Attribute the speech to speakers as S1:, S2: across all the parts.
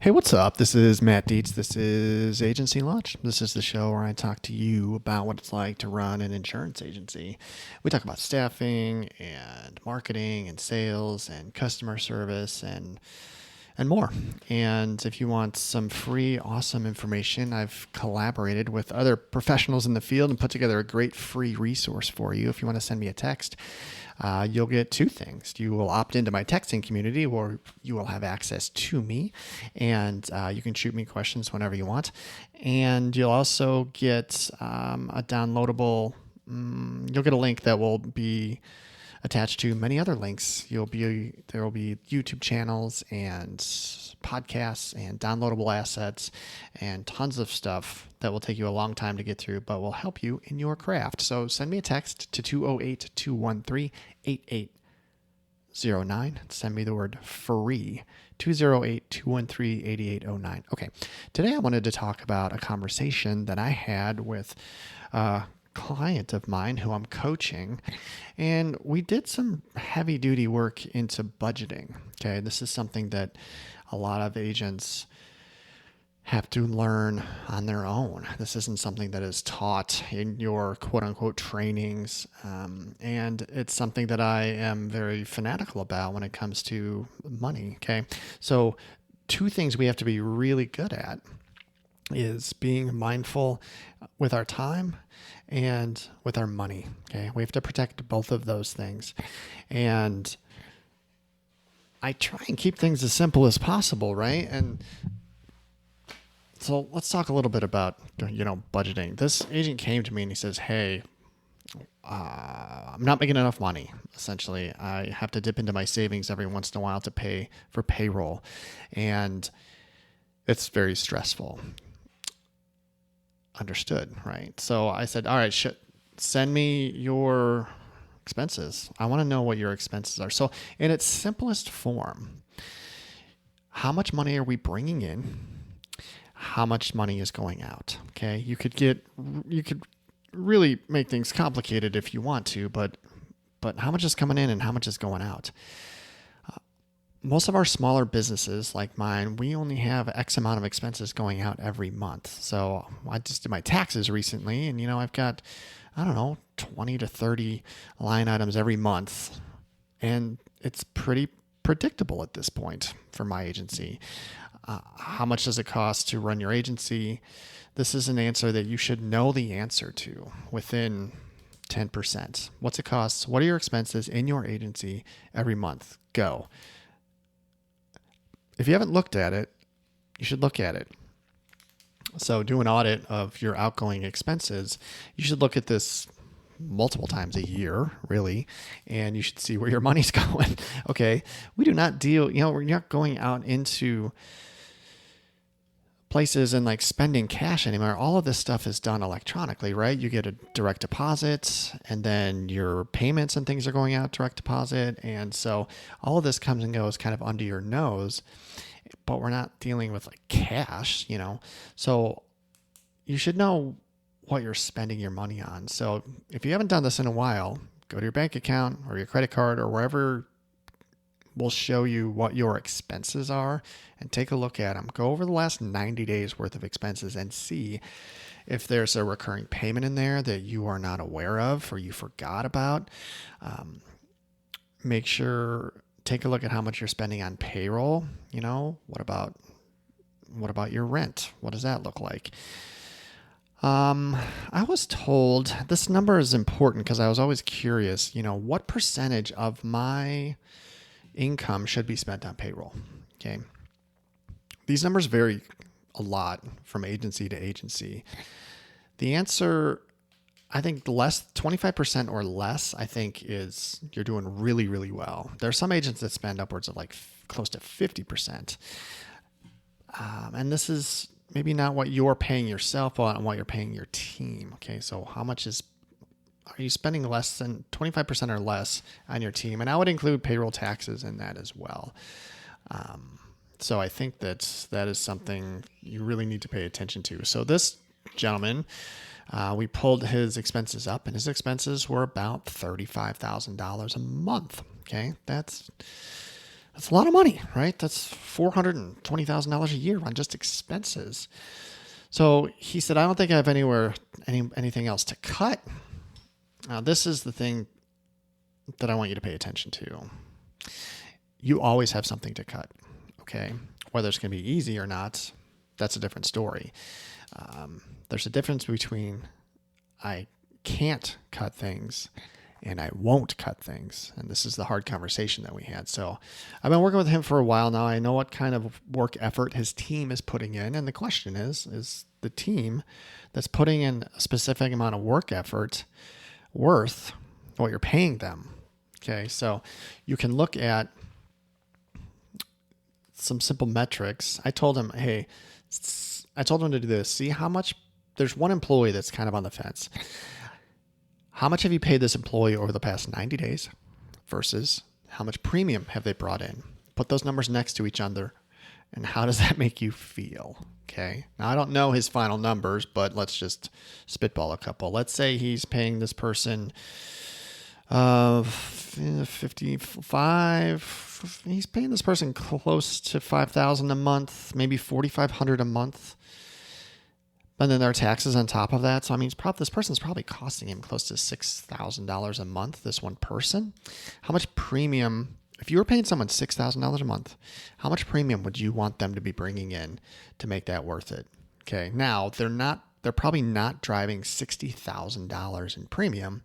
S1: Hey, what's up? This is Matt Dietz. This is Agency Launch. This is the show where I talk to you about what it's like to run an insurance agency. We talk about staffing and marketing and sales and customer service and more. And if you want some free, awesome information, I've collaborated with other professionals in the field and put together a great free resource for you. If you want to send me a text, you'll get two things. You will opt into my texting community where you will have access to me, and you can shoot me questions whenever you want. And you'll also get a downloadable, you'll get a link that will be attached to many other links. There will be YouTube channels and podcasts and downloadable assets and tons of stuff that will take you a long time to get through, but will help you in your craft. So send me a text to 208-213-8809. Send me the word free, 208-213-8809. Okay. Today I wanted to talk about a conversation that I had with client of mine who I'm coaching, and we did some heavy duty work into budgeting. Okay. This is something that a lot of agents have to learn on their own. This isn't something that is taught in your quote unquote trainings. And it's something that I am very fanatical about when it comes to money. Okay. So two things we have to be really good at is being mindful with our time and with our money. Okay. We have to protect both of those things. And I try and keep things as simple as possible, right? And so let's talk a little bit about, budgeting. This agent came to me and he says, hey, I'm not making enough money. Essentially, I have to dip into my savings every once in a while to pay for payroll. And it's very stressful. Understood, right? So I said, all right, send me your expenses. I want to know what your expenses are. So in its simplest form, how much money are we bringing in? How much money is going out? Okay. You could really make things complicated if you want to, but how much is coming in and how much is going out? Most of our smaller businesses like mine, we only have X amount of expenses going out every month. So I just did my taxes recently and, I've got, 20 to 30 line items every month. And it's pretty predictable at this point for my agency. How much does it cost to run your agency? This is an answer that you should know the answer to within 10%. What's it cost? What are your expenses in your agency every month? Go. If you haven't looked at it, you should look at it. So do an audit of your outgoing expenses. You should look at this multiple times a year, really, and you should see where your money's going. Okay. We do not deal, we're not going out into places and like spending cash anymore. All of this stuff is done electronically, right? You get a direct deposit and then your payments and things are going out direct deposit. And so all of this comes and goes kind of under your nose, but we're not dealing with like cash, So you should know what you're spending your money on. So if you haven't done this in a while, go to your bank account or your credit card or wherever will show you what your expenses are and take a look at them. Go over the last 90 days worth of expenses and see if there's a recurring payment in there that you are not aware of or you forgot about. Take a look at how much you're spending on payroll. What about your rent? What does that look like? I was told this number is important because I was always curious, what percentage of my income should be spent on payroll? Okay. These numbers vary a lot from agency to agency. The answer, I think 25% or less, I think is you're doing really, really well. There are some agents that spend upwards of like close to 50%. And this is maybe not what you're paying yourself on what you're paying your team. Okay. So are you spending less than 25% or less on your team? And I would include payroll taxes in that as well. So I think that is something you really need to pay attention to. So this gentleman, we pulled his expenses up and his expenses were about $35,000 a month. Okay. That's That's a lot of money, right? That's $420,000 a year on just expenses. So he said, I don't think I have anything else to cut. Now, this is the thing that I want you to pay attention to. You always have something to cut, okay? Whether it's going to be easy or not, that's a different story. There's a difference between I can't cut things and I won't cut things. And this is the hard conversation that we had. So I've been working with him for a while now. I know what kind of work effort his team is putting in. And the question is the team that's putting in a specific amount of work effort worth what you're paying them? Okay, so you can look at some simple metrics. I told him to do this. See how much, there's one employee that's kind of on the fence. How much have you paid this employee over the past 90 days versus how much premium have they brought in? Put those numbers next to each other, and how does that make you feel? Okay. Now, I don't know his final numbers, but let's just spitball a couple. Let's say he's paying this person 55. He's paying this person close to $5,000 a month, maybe $4,500 a month. And then there are taxes on top of that. So, I mean, this person's probably costing him close to $6,000 a month, this one person. How much premium, if you were paying someone $6,000 a month, how much premium would you want them to be bringing in to make that worth it? Okay. Now, they're probably not driving $60,000 in premium.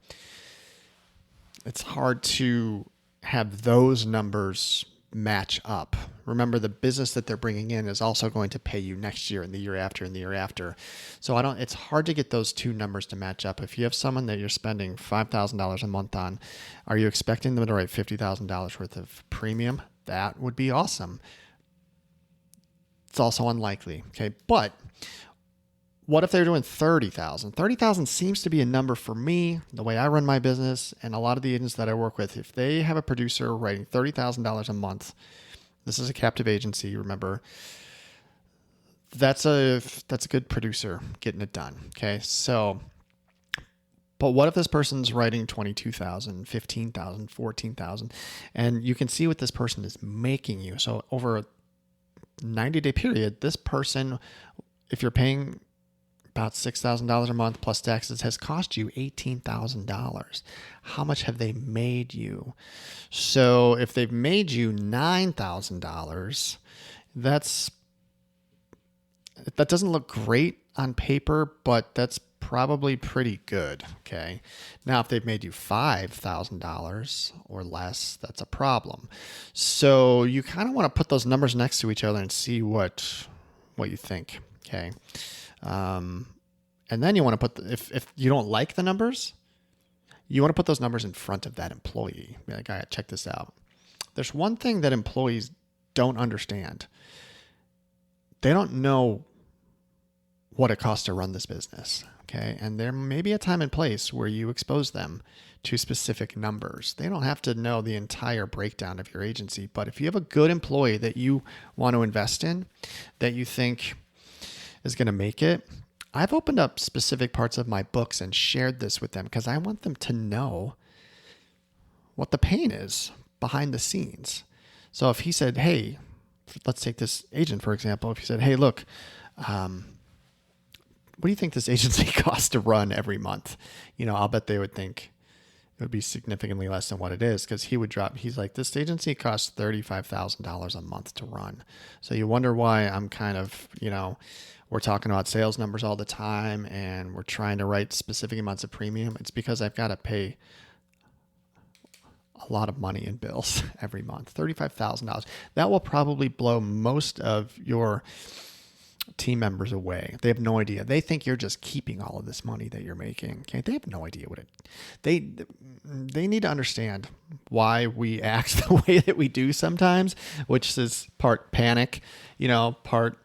S1: It's hard to have those numbers match up. Remember, the business that they're bringing in is also going to pay you next year and the year after and the year after. So it's hard to get those two numbers to match up. If you have someone that you're spending $5,000 a month on, are you expecting them to write $50,000 worth of premium? That would be awesome. It's also unlikely. Okay. But what if they're doing 30,000? 30,000 seems to be a number for me, the way I run my business, and a lot of the agents that I work with. If they have a producer writing $30,000 a month, this is a captive agency, remember, that's a good producer getting it done. Okay. So, but what if this person's writing 22,000, 15,000, 14,000, and you can see what this person is making you. So over a 90-day period, this person, if you're paying about $6,000 a month plus taxes, has cost you $18,000. How much have they made you? So if they've made you $9,000, that doesn't look great on paper, but that's probably pretty good. Okay. Now, if they've made you $5,000 or less, that's a problem. So you kind of want to put those numbers next to each other and see what you think. Okay. And then you want to put, if you don't like the numbers, you want to put those numbers in front of that employee. Be like, all right, check this out. There's one thing that employees don't understand. They don't know what it costs to run this business. Okay. And there may be a time and place where you expose them to specific numbers. They don't have to know the entire breakdown of your agency, but if you have a good employee that you want to invest in, that you think is going to make it, I've opened up specific parts of my books and shared this with them because I want them to know what the pain is behind the scenes. So if he said, hey, let's take this agent, for example. If he said, hey, look, what do you think this agency costs to run every month? I'll bet they would think it would be significantly less than what it is, because he's like, this agency costs $35,000 a month to run. So you wonder why I'm kind of, we're talking about sales numbers all the time and we're trying to write specific amounts of premium. It's because I've got to pay a lot of money in bills every month, $35,000. That will probably blow most of your team members away. They have no idea. They think you're just keeping all of this money that you're making. Okay. They have no idea they need to understand why we act the way that we do sometimes, which is part panic, part,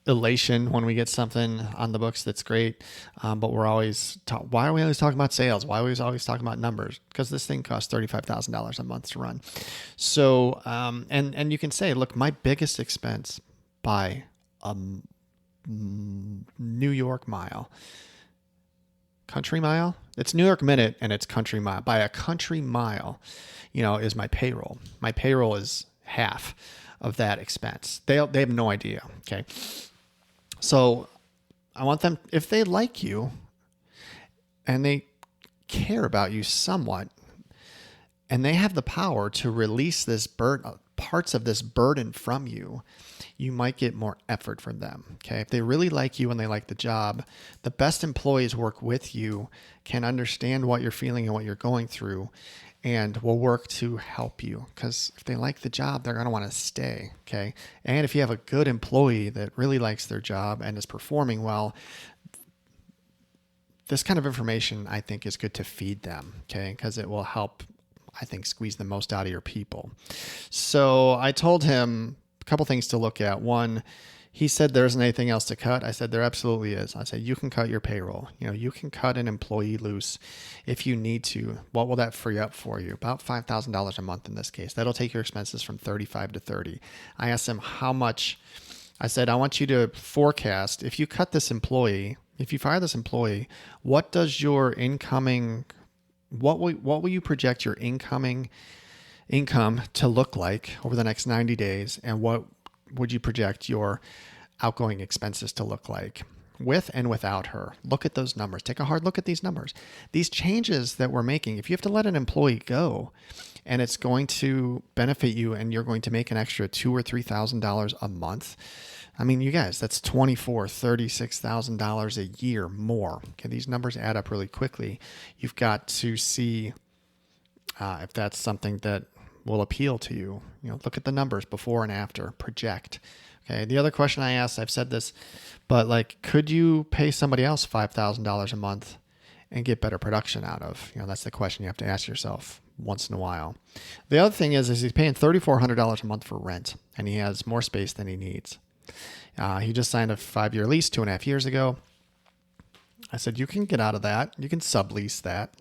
S1: elation when we get something on the books that's great. But we're always why are we always talking about sales? Why are we always talking about numbers? Because this thing costs $35,000 a month to run. So, and you can say, look, my biggest expense by a New York mile country mile. It's New York minute and it's country mile. By a country mile, is my payroll. My payroll is half of that expense. They have no idea. Okay. So I want them, if they like you and they care about you somewhat, and they have the power to release this parts of this burden from you, you might get more effort from them. Okay. If they really like you and they like the job, the best employees work with you, can understand what you're feeling and what you're going through, and will work to help you. Because if they like the job, they're going to want to stay. Okay. And if you have a good employee that really likes their job and is performing well, this kind of information, I think, is good to feed them. Okay. Because it will help, I think, squeeze the most out of your people. So I told him a couple things to look at. One, he said there isn't anything else to cut. I said there absolutely is. I said you can cut your payroll. You can cut an employee loose if you need to. What will that free up for you? About $5,000 a month in this case. That'll take your expenses from 35 to 30. I asked him how much. I said, I want you to forecast, if you cut this employee, if you fire this employee, what does your incoming, what will you project your income to look like over the next 90 days? And what would you project your outgoing expenses to look like with and without her? Look at those numbers. Take a hard look at these numbers. These changes that we're making, if you have to let an employee go and it's going to benefit you and you're going to make an extra $2,000 or $3,000 a month, I mean, you guys, that's $24,000, $36,000 a year more. Okay, these numbers add up really quickly. You've got to see if that's something that will appeal to you. Look at the numbers before and after, project. Okay. The other question I asked, I've said this, but could you pay somebody else $5,000 a month and get better production out of? That's the question you have to ask yourself once in a while. The other thing is he's paying $3,400 a month for rent, and he has more space than he needs. He just signed a 5-year lease 2.5 years ago. I said, you can get out of that. You can sublease that,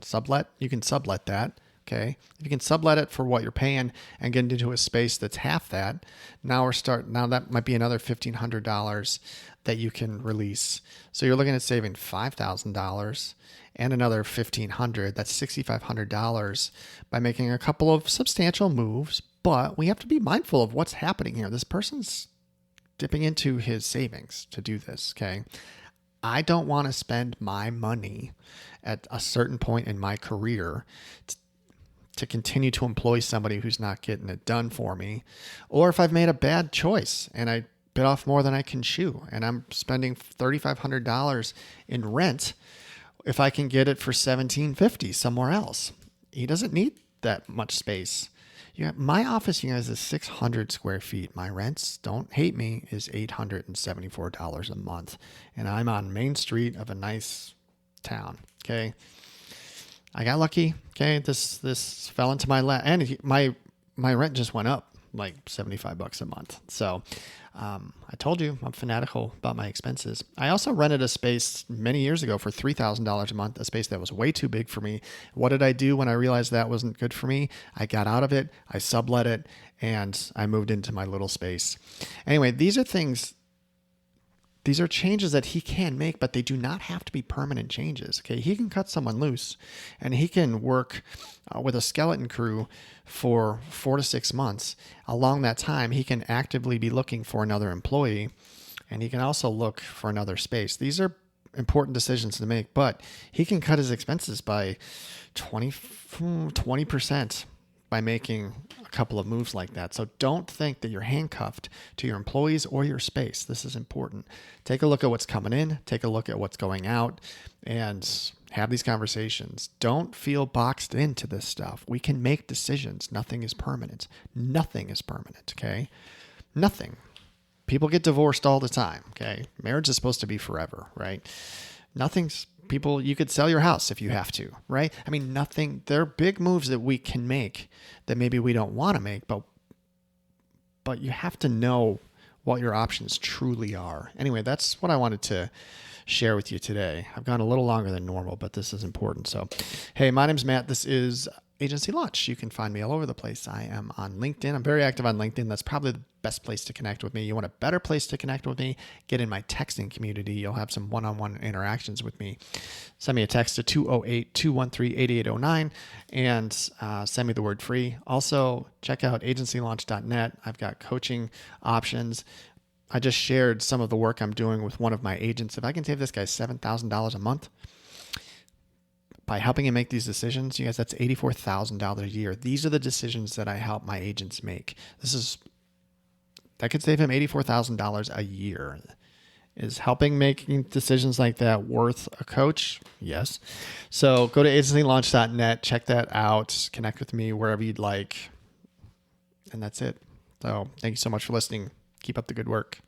S1: you can sublet that. Okay. If you can sublet it for what you're paying and get into a space that's half that, now that might be another $1,500 that you can release. So you're looking at saving $5,000 and another $1,500. That's $6,500 by making a couple of substantial moves. But we have to be mindful of what's happening here. This person's dipping into his savings to do this. Okay. I don't want to spend my money at a certain point in my career to continue to employ somebody who's not getting it done for me, or if I've made a bad choice and I bit off more than I can chew and I'm spending $3,500 in rent, if I can get it for $1,750 somewhere else. He doesn't need that much space. My office, you guys, is 600 square feet. My rents, don't hate me, is $874 a month. And I'm on Main Street of a nice town. Okay. I got lucky. Okay. This fell into my lap, and my rent just went up like $75 a month. So, I told you I'm fanatical about my expenses. I also rented a space many years ago for $3,000 a month, a space that was way too big for me. What did I do when I realized that wasn't good for me? I got out of it, I sublet it, and I moved into my little space. Anyway, these are changes that he can make, but they do not have to be permanent changes. Okay. He can cut someone loose and he can work with a skeleton crew for 4 to 6 months. Along that time, he can actively be looking for another employee, and he can also look for another space. These are important decisions to make, but he can cut his expenses by 20% by making a couple of moves like that. So don't think that you're handcuffed to your employees or your space. This is important. Take a look at what's coming in, take a look at what's going out, and have these conversations. Don't feel boxed into this stuff. We can make decisions. Nothing is permanent. Nothing is permanent, okay? Nothing. People get divorced all the time, okay? Marriage is supposed to be forever, right? You could sell your house if you have to, right? I mean, there are big moves that we can make that maybe we don't want to make, but you have to know what your options truly are. Anyway, that's what I wanted to share with you today. I've gone a little longer than normal, but this is important. So, hey, my name's Matt. This is Agency Launch. You can find me all over the place. I am on LinkedIn. I'm very active on LinkedIn. That's probably the best place to connect with me. You want a better place to connect with me? Get in my texting community. You'll have some one-on-one interactions with me. Send me a text to 208-213-8809 and send me the word free. Also, check out agencylaunch.net. I've got coaching options. I just shared some of the work I'm doing with one of my agents. If I can save this guy $7,000 a month, by helping him make these decisions, you guys, that's $84,000 a year. These are the decisions that I help my agents make. That could save him $84,000 a year. Is helping making decisions like that worth a coach? Yes. So go to agencylaunch.net, check that out, connect with me wherever you'd like. And that's it. So thank you so much for listening. Keep up the good work.